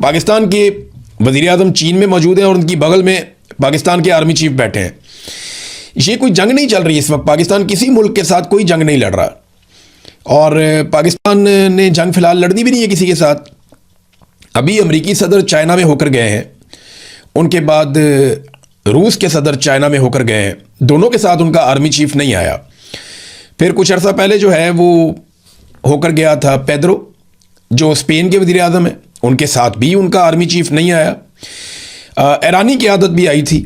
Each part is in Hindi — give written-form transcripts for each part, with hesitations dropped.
पाकिस्तान के वज़ीर आज़म चीन में मौजूद हैं और उनकी बगल में पाकिस्तान के आर्मी चीफ बैठे हैं। ये कोई जंग नहीं चल रही इस वक्त, पाकिस्तान किसी मुल्क के साथ कोई जंग नहीं लड़ रहा और पाकिस्तान ने जंग फिलहाल लड़नी भी नहीं है किसी के साथ। अभी अमेरिकी सदर चाइना में होकर गए हैं, उनके बाद रूस के सदर चाइना में होकर गए हैं, दोनों के साथ उनका आर्मी चीफ नहीं आया। फिर कुछ अर्सा पहले जो है वो होकर गया था पेड्रो, जो स्पेन के वज़ीर आज़म हैं, उनके साथ भी उनका आर्मी चीफ नहीं आया। ईरानी क़यादत भी आई थी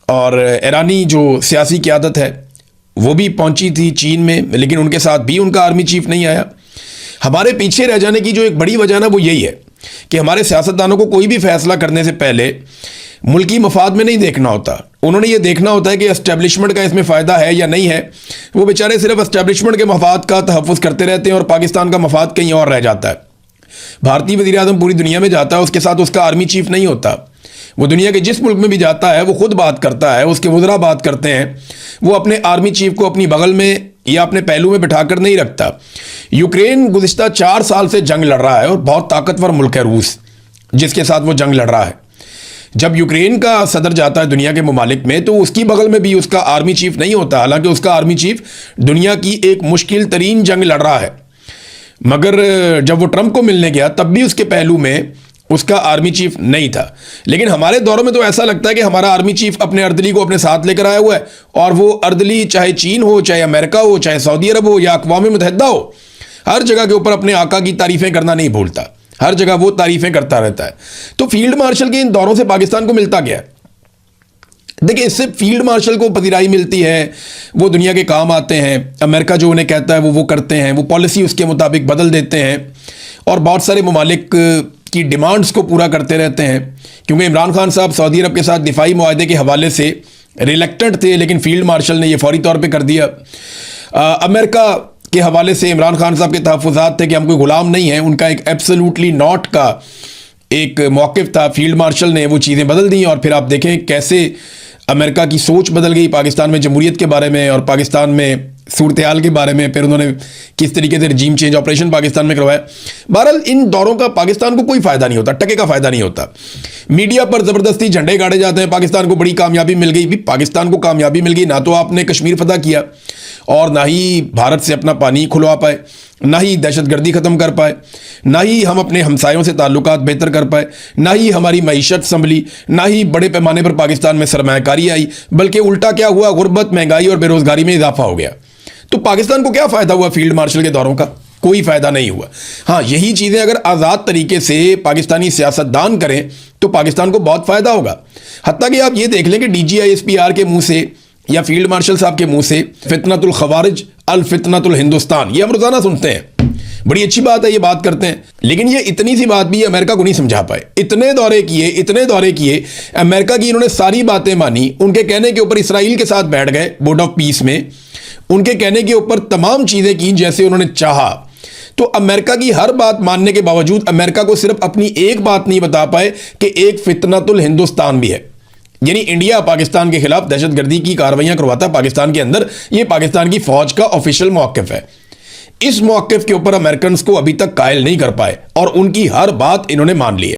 और ईरानी जो सियासी क़यादत है वो भी पहुंची थी चीन में, लेकिन उनके साथ भी उनका आर्मी चीफ नहीं आया। हमारे पीछे रह जाने की जो एक बड़ी वजह ना वो यही है कि हमारे सियासतदानों को कोई भी फैसला करने से पहले मुल्की मफाद में नहीं देखना होता। उन्होंने ये देखना होता है कि एस्टेब्लिशमेंट का इसमें फ़ायदा है या नहीं है। वो बेचारे सिर्फ एस्टेब्लिशमेंट के मफाद का तहफ़्फ़ुज़ करते रहते हैं और पाकिस्तान का मफाद कहीं और रह जाता है। भारतीय वज़ीर आज़म पूरी दुनिया में जाता है, उसके साथ उसका आर्मी चीफ नहीं होता। वो दुनिया के जिस मुल्क में भी जाता है वो खुद बात करता है, उसके वज़रा बात करते हैं, वो अपने आर्मी चीफ को अपनी बगल में या अपने पहलू में बिठाकर नहीं रखता। यूक्रेन गुज़िश्ता 4 साल से जंग लड़ रहा है और बहुत ताकतवर मुल्क है रूस, जिसके साथ वो जंग लड़ रहा है। जब यूक्रेन का सदर जाता है दुनिया के ममालिक में तो उसकी बगल में भी उसका आर्मी चीफ नहीं होता, हालांकि उसका आर्मी चीफ दुनिया की एक मुश्किल तरीन जंग लड़ रहा है। मगर जब वो ट्रंप को मिलने गया तब भी उसके पहलू में उसका आर्मी चीफ नहीं था। लेकिन हमारे दौरों में तो ऐसा लगता है कि हमारा आर्मी चीफ अपने अर्दली को अपने साथ लेकर आया हुआ है और वो अर्दली चाहे चीन हो, चाहे अमेरिका हो, चाहे सऊदी अरब हो या अक़वाम मुत्तहिदा हो, हर जगह के ऊपर अपने आका की तारीफ़ें करना नहीं भूलता, हर जगह वो तारीफ़ें करता रहता है। तो फील्ड मार्शल के इन दौरों से पाकिस्तान को मिलता क्या है? देखिए, इससे फील्ड मार्शल को पजीराई मिलती है, वो दुनिया के काम आते हैं, अमेरिका जो उन्हें कहता है वो करते हैं, वो पॉलिसी उसके मुताबिक बदल देते हैं और बहुत सारे ममालिक की डिमांड्स को पूरा करते रहते हैं। क्योंकि इमरान खान साहब सऊदी अरब के साथ दिफाई मुआहदे के हवाले से रिलेक्टेंट थे, लेकिन फील्ड मार्शल ने यह फौरी तौर पर कर दिया। अमेरिका के हवाले से इमरान खान साहब के तहफ़्फ़ुज़ात थे कि हम कोई गुलाम नहीं हैं, उनका एक एब्सोल्युटली नॉट का एक मौक़िफ़ था। फील्ड मार्शल ने वो चीज़ें बदल दी और फिर आप देखें कैसे अमेरिका की सोच बदल गई पाकिस्तान में जमहूरियत के बारे में और पाकिस्तान में सूरत हाल के बारे में। फिर उन्होंने किस तरीके से रजीम चेंज ऑपरेशन पाकिस्तान में करवाया। बहरहाल इन दौरों का पाकिस्तान को कोई फ़ायदा नहीं होता, टके का फ़ायदा नहीं होता। मीडिया पर ज़बरदस्ती झंडे गाड़े जाते हैं, पाकिस्तान को बड़ी कामयाबी मिल गई। भी पाकिस्तान को कामयाबी मिल गई, ना तो आपने कश्मीर फतह किया और ना ही भारत से अपना पानी खुलवा पाए, ना ही दहशतगर्दी ख़त्म कर पाए, ना ही हम अपने हमसायों से ताल्लुकात बेहतर कर पाए, ना ही हमारी मईशत संभली, ना ही बड़े पैमाने पर पाकिस्तान में सरमायाकारी आई, बल्कि उल्टा क्या हुआ, गुर्बत, महंगाई और बेरोज़गारी में इजाफा हो गया। तो पाकिस्तान को क्या फ़ायदा हुआ फील्ड मार्शल के दौरों का? कोई फ़ायदा नहीं हुआ। हाँ, यही चीज़ें अगर आज़ाद तरीके से पाकिस्तानी सियासतदान करें तो पाकिस्तान को बहुत फ़ायदा होगा। हत्ता कि आप ये देख लें कि DGISPR के मुंह से या फील्ड मार्शल साहब के मुंह से फितनतुल खवारिज अल फितनतुल हिंदुस्तान, ये हम रोज़ाना सुनते हैं। बड़ी अच्छी बात है, ये बात करते हैं, लेकिन ये इतनी सी बात भी अमेरिका को नहीं समझा पाए। इतने दौरे किए, अमेरिका की इन्होंने सारी बातें मानी, उनके कहने के ऊपर इसराइल के साथ बैठ गए बोर्ड ऑफ पीस में, उनके कहने के ऊपर तमाम चीज़ें की जैसे उन्होंने चाहा। तो अमेरिका की हर बात मानने के बावजूद अमेरिका को सिर्फ अपनी एक बात नहीं बता पाए कि एक फितनतुल हिंदुस्तान भी है, यानी इंडिया पाकिस्तान के खिलाफ दहशतगर्दी की कार्रवाइयां करवाता पाकिस्तान के अंदर। यह पाकिस्तान की फौज का ऑफिशियल मौक़िफ़ है। इस मौक़िफ़ के ऊपर अमेरिकन को अभी तक कायल नहीं कर पाए और उनकी हर बात इन्होंने मान ली है।